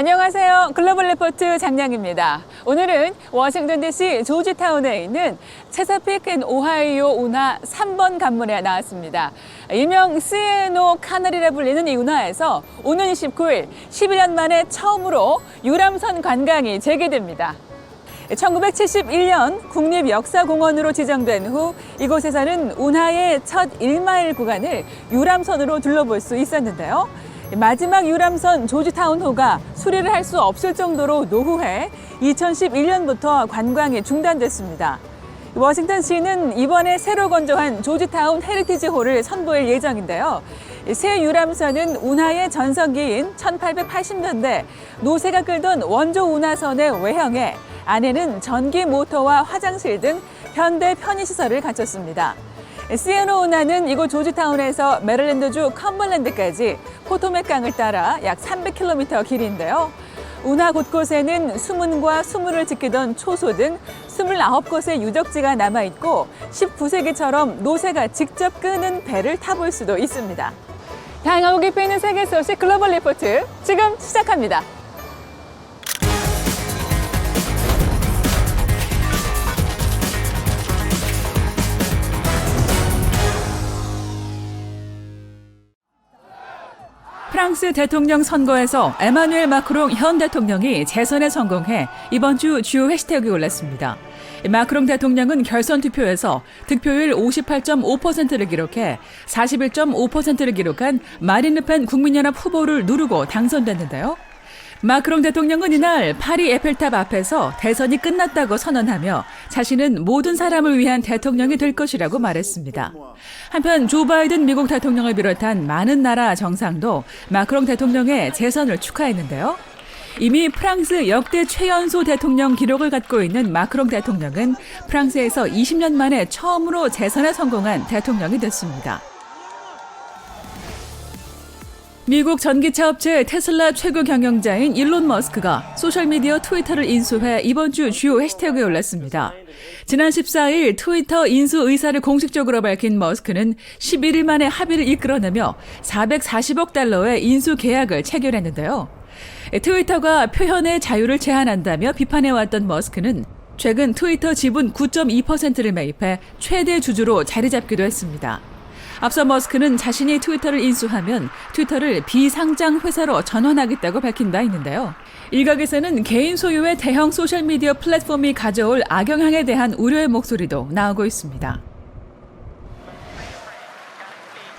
안녕하세요. 글로벌 리포트 장량입니다. 오늘은 워싱턴 DC 조지타운에 있는 체사픽 앤 오하이오 운하 3번 간문에 나왔습니다. 일명 CNO 카널이라 불리는 이 운하에서 오는 29일 11년 만에 처음으로 유람선 관광이 재개됩니다. 1971년 국립역사공원으로 지정된 후 이곳에서는 운하의 첫 1마일 구간을 유람선으로 둘러볼 수 있었는데요. 마지막 유람선 조지타운호가 수리를 할 수 없을 정도로 노후해 2011년부터 관광이 중단됐습니다. 워싱턴시는 이번에 새로 건조한 조지타운 헤리티지홀을 선보일 예정인데요. 새 유람선은 운하의 전성기인 1880년대 노세가 끌던 원조 운하선의 외형에 안에는 전기 모터와 화장실 등 현대 편의시설을 갖췄습니다. CNO 운하는 이곳 조지타운에서 메릴랜드주 컴벌랜드까지 포토맥 강을 따라 약 300km 길인데요. 운하 곳곳에는 수문과 수문을 지키던 초소 등 29곳의 유적지가 남아있고 19세기처럼 노세가 직접 끄는 배를 타볼 수도 있습니다. 다양하고 깊이 있는 세계 소식 글로벌 리포트 지금 시작합니다. 프랑스 대통령 선거에서 에마누엘 마크롱 현 대통령이 재선에 성공해 이번 주 주요 해시태그에 올랐습니다. 마크롱 대통령은 결선 투표에서 득표율 58.5%를 기록해 41.5%를 기록한 마린 르펜 국민연합 후보를 누르고 당선됐는데요. 마크롱 대통령은 이날 파리 에펠탑 앞에서 대선이 끝났다고 선언하며 자신은 모든 사람을 위한 대통령이 될 것이라고 말했습니다. 한편 조 바이든 미국 대통령을 비롯한 많은 나라 정상도 마크롱 대통령의 재선을 축하했는데요. 이미 프랑스 역대 최연소 대통령 기록을 갖고 있는 마크롱 대통령은 프랑스에서 20년 만에 처음으로 재선에 성공한 대통령이 됐습니다. 미국 전기차 업체 테슬라 최고 경영자인 일론 머스크가 소셜미디어 트위터를 인수해 이번 주 주요 해시태그에 올랐습니다. 지난 14일 트위터 인수 의사를 공식적으로 밝힌 머스크는 11일 만에 합의를 이끌어내며 440억 달러의 인수 계약을 체결했는데요. 트위터가 표현의 자유를 제한한다며 비판해왔던 머스크는 최근 트위터 지분 9.2%를 매입해 최대 주주로 자리 잡기도 했습니다. 앞서 머스크는 자신이 트위터를 인수하면 트위터를 비상장 회사로 전환하겠다고 밝힌 바 있는데요. 일각에서는 개인 소유의 대형 소셜미디어 플랫폼이 가져올 악영향에 대한 우려의 목소리도 나오고 있습니다.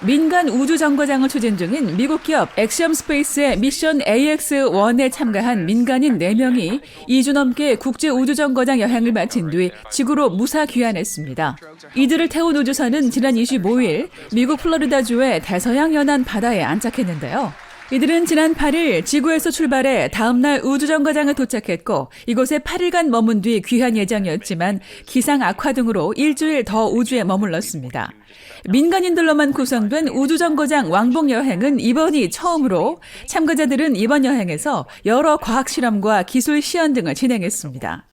민간 우주정거장을 추진 중인 미국 기업 엑시엄 스페이스의 미션 AX-1에 참가한 민간인 4명이 2주 넘게 국제 우주정거장 여행을 마친 뒤 지구로 무사 귀환했습니다. 이들을 태운 우주선은 지난 25일 미국 플로리다주의 대서양 연안 바다에 안착했는데요. 이들은 지난 8일 지구에서 출발해 다음날 우주정거장에 도착했고 이곳에 8일간 머문 뒤 귀환 예정이었지만 기상 악화 등으로 일주일 더 우주에 머물렀습니다. 민간인들로만 구성된 우주정거장 왕복 여행은 이번이 처음으로 참가자들은 이번 여행에서 여러 과학 실험과 기술 시연 등을 진행했습니다.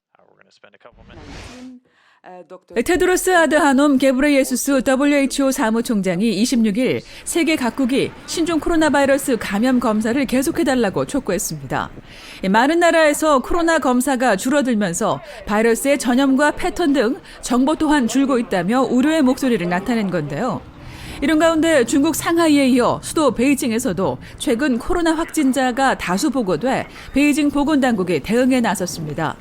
테드로스 아드하놈 게브레예수스 WHO 사무총장이 26일 세계 각국이 신종 코로나 바이러스 감염 검사를 계속해달라고 촉구했습니다. 많은 나라에서 코로나 검사가 줄어들면서 바이러스의 전염과 패턴 등 정보 또한 줄고 있다며 우려의 목소리를 나타낸 건데요. 이런 가운데 중국 상하이에 이어 수도 베이징에서도 최근 코로나 확진자가 다수 보고돼 베이징 보건당국이 대응에 나섰습니다.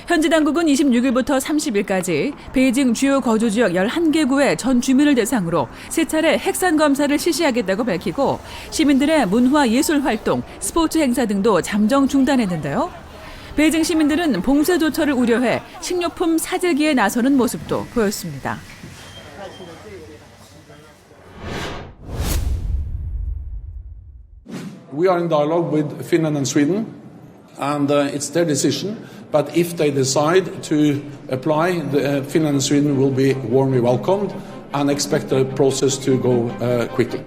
현지 당국은 26일부터 30일까지 베이징 주요 거주지역 11개구의 전 주민을 대상으로 3차례 핵산 검사를 실시하겠다고 밝히고 시민들의 문화 예술 활동, 스포츠 행사 등도 잠정 중단했는데요. 베이징 시민들은 봉쇄 조처를 우려해 식료품 사재기에 나서는 모습도 보였습니다. We are in dialogue with Finland and Sweden, and it's their decision. But if they decide to apply, Finland and Sweden will be warmly welcomed and expect the process to go quickly.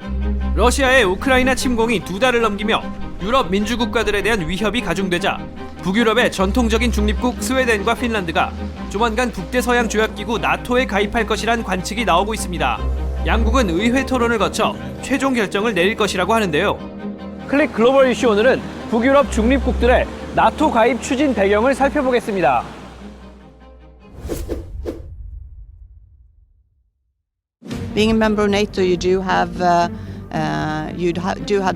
러시아의 우크라이나 침공이 2달을 넘기며 유럽 민주국가들에 대한 위협이 가중되자 북유럽의 전통적인 중립국 스웨덴과 핀란드가 조만간 북대서양 조약기구 나토에 가입할 것이란 관측이 나오고 있습니다. 양국은 의회 토론을 거쳐 최종 결정을 내릴 것이라고 하는데요. 클릭 글로벌 이슈 오늘은 북유럽 중립국들의 나토 가입 추진 배경을 살펴보겠습니다. Being a member of NATO, you do have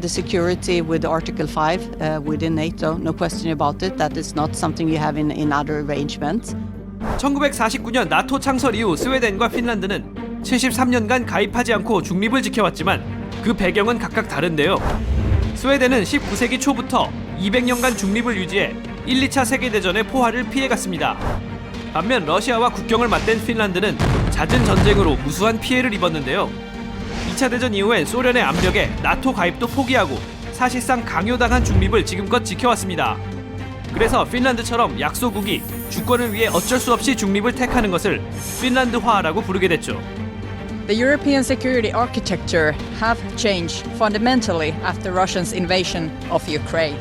the security with Article 5 within NATO. No question about it. That is not something you have in other arrangements. 1949년 나토 창설 이후 스웨덴과 핀란드는 73년간 가입하지 않고 중립을 지켜왔지만 그 배경은 각각 다른데요. 스웨덴은 19세기 초부터 200년간 중립을 유지해 1, 2차 세계대전의 포화를 피해갔습니다. 반면 러시아와 국경을 맞댄 핀란드는 잦은 전쟁으로 무수한 피해를 입었는데요. 2차 대전 이후엔 소련의 압력에 나토 가입도 포기하고 사실상 강요당한 중립을 지금껏 지켜왔습니다. 그래서 핀란드처럼 약소국이 주권을 위해 어쩔 수 없이 중립을 택하는 것을 핀란드화라고 부르게 됐죠. The European security architecture have changed fundamentally after Russia's invasion of Ukraine.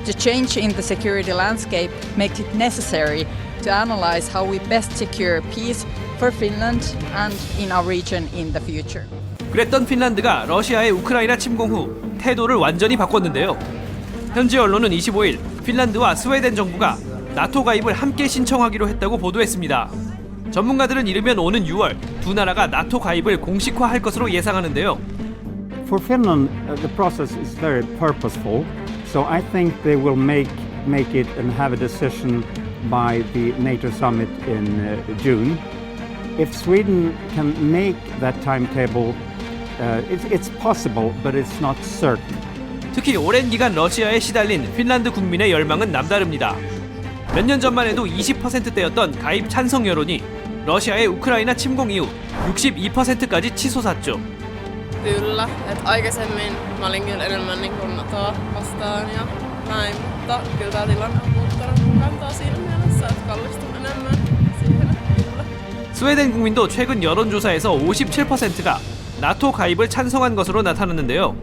The change in the security landscape makes it necessary to analyze how we best secure peace for Finland and in our region in the future. 그랬던 핀란드가 러시아의 우크라이나 침공 후 태도를 완전히 바꿨는데요. 현지 언론은 25일 핀란드와 스웨덴 정부가 나토 가입을 함께 신청하기로 했다고 보도했습니다. 전문가들은 이르면 오는 6월 두 나라가 나토 가입을 공식화할 것으로 예상하는데요. For Finland, the process is very purposeful, so I think they will make it and have a decision by the NATO summit in June. If Sweden can make that timetable, it's possible, but it's not certain. 특히 오랜 기간 러시아에 시달린 핀란드 국민의 열망은 남다릅니다. 몇 년 전만 해도 20%대였던 가입 찬성 여론이 러시아의 우크라이나 침공 이후 62%까지 치솟았죠. Kyllä, että aikaisemmin mä olin kyllä enemmän niin kuin NATOa vastaan ja näin, mutta kyllä tämä tilanne on muuttanut mun kantaa siinä mielessä, että kallistun enemmän siihen, kyllä. 스웨덴 국민도 최근 여론조사에서 57%가 나토 가입을 찬성한 것으로 나타났는데요.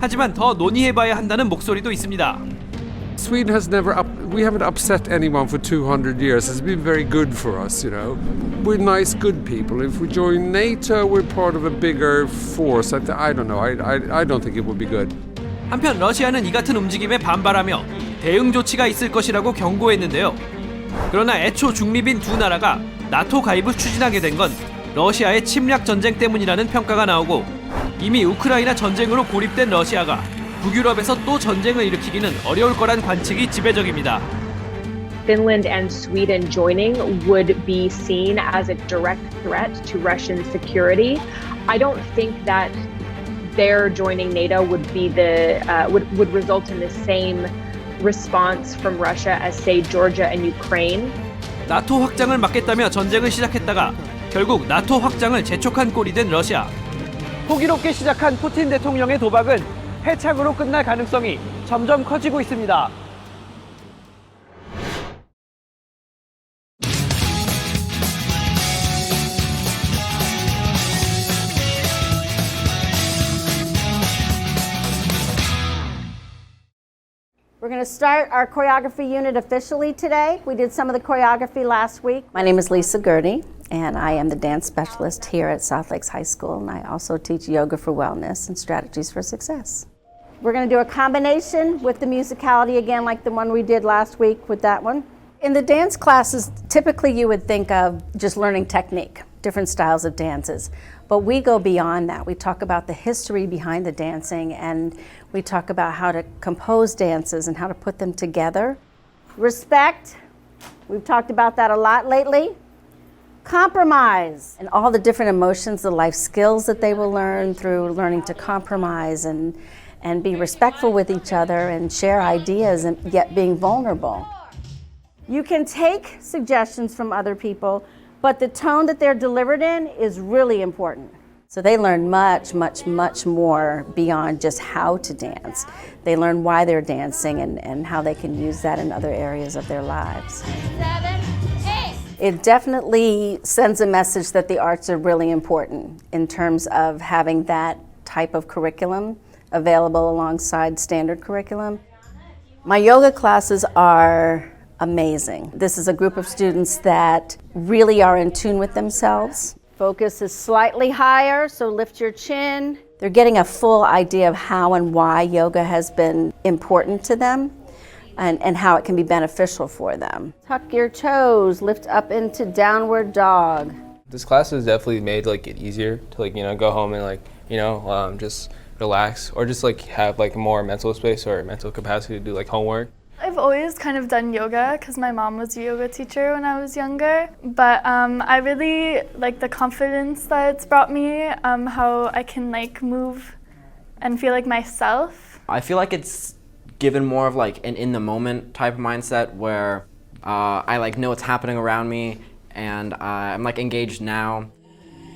하지만 더 논의해봐야 한다는 목소리도 있습니다. Sweden has we haven't upset anyone for 200 years. It's been very good for us, you know. We're nice, good people. If we join NATO, we're part of a bigger force. I don't know. I don't think it would be good. 한편 러시아는 이 같은 움직임에 반발하며 대응 조치가 있을 것이라고 경고했는데요. 그러나 애초 중립인 두 나라가 나토 가입을 추진하게 된 건 러시아의 침략 전쟁 때문이라는 평가가 나오고 이미 우크라이나 전쟁으로 고립된 러시아가 북유럽에서 또 전쟁을 일으키기는 어려울 거란 관측이 지배적입니다. Finland and Sweden joining would be seen as a direct threat to Russian security. I don't think that their joining NATO would be would result in the same response from Russia as, say, Georgia and Ukraine. 나토 확장을 막겠다며 전쟁을 시작했다가 결국 나토 확장을 재촉한 꼴이 된 러시아. 호기롭게 시작한 푸틴 대통령의 도박은 패착으로 끝날 가능성이 점점 커지고 있습니다. We're going to start our choreography unit officially today. We did some of the choreography last week. My name is Lisa Gurney, and I am the dance specialist here at South Lakes High School, and I also teach yoga for wellness and strategies for success. We're going to do a combination with the musicality again, like the one we did last week with that one. In the dance classes, typically you would think of just learning technique, different styles of dances. But we go beyond that. We talk about the history behind the dancing, and we talk about how to compose dances and how to put them together. Respect, we've talked about that a lot lately. Compromise, and all the different emotions, the life skills that they will learn through learning to compromise and be respectful with each other and share ideas and yet being vulnerable. You can take suggestions from other people, but the tone that they're delivered in is really important. So they learn much, much, much more beyond just how to dance. They learn why they're dancing and how they can use that in other areas of their lives. 7, 8. It definitely sends a message that the arts are really important in terms of having that type of curriculum available alongside standard curriculum. My yoga classes are amazing. This is a group of students that really are in tune with themselves. Focus is slightly higher, so lift your chin, They're getting a full idea of how and why yoga has been important to them and how it can be beneficial for them. Tuck your toes, lift up into downward dog. This class has definitely made it easier to go home and just relax, or just have more mental space or mental capacity to do homework. I've always kind of done yoga because my mom was a yoga teacher when I was younger, but I really like the confidence that it's brought me, how I can move and feel like myself. I feel like it's given more of an in the moment type of mindset where I know what's happening around me and I'm engaged now.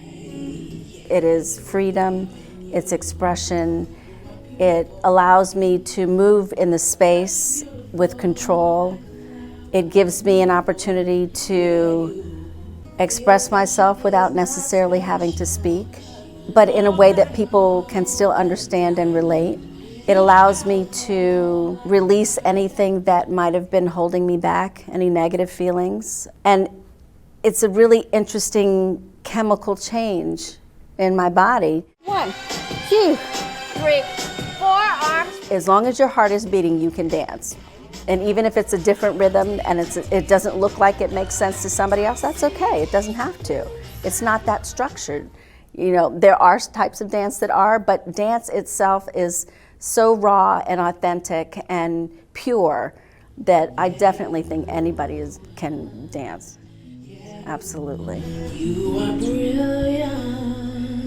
It is freedom, it's expression. It allows me to move in the space with control. It gives me an opportunity to express myself without necessarily having to speak, but in a way that people can still understand and relate. It allows me to release anything that might have been holding me back, any negative feelings. And it's a really interesting chemical change in my body. 1, 2, 3, 4 arms. As long as your heart is beating, you can dance. And even if it's a different rhythm and it doesn't look like it makes sense to somebody else, that's okay. It doesn't have to. It's not that structured. There are types of dance that are, but dance itself is so raw and authentic and pure that I definitely think anybody can dance. Absolutely. You are brilliant.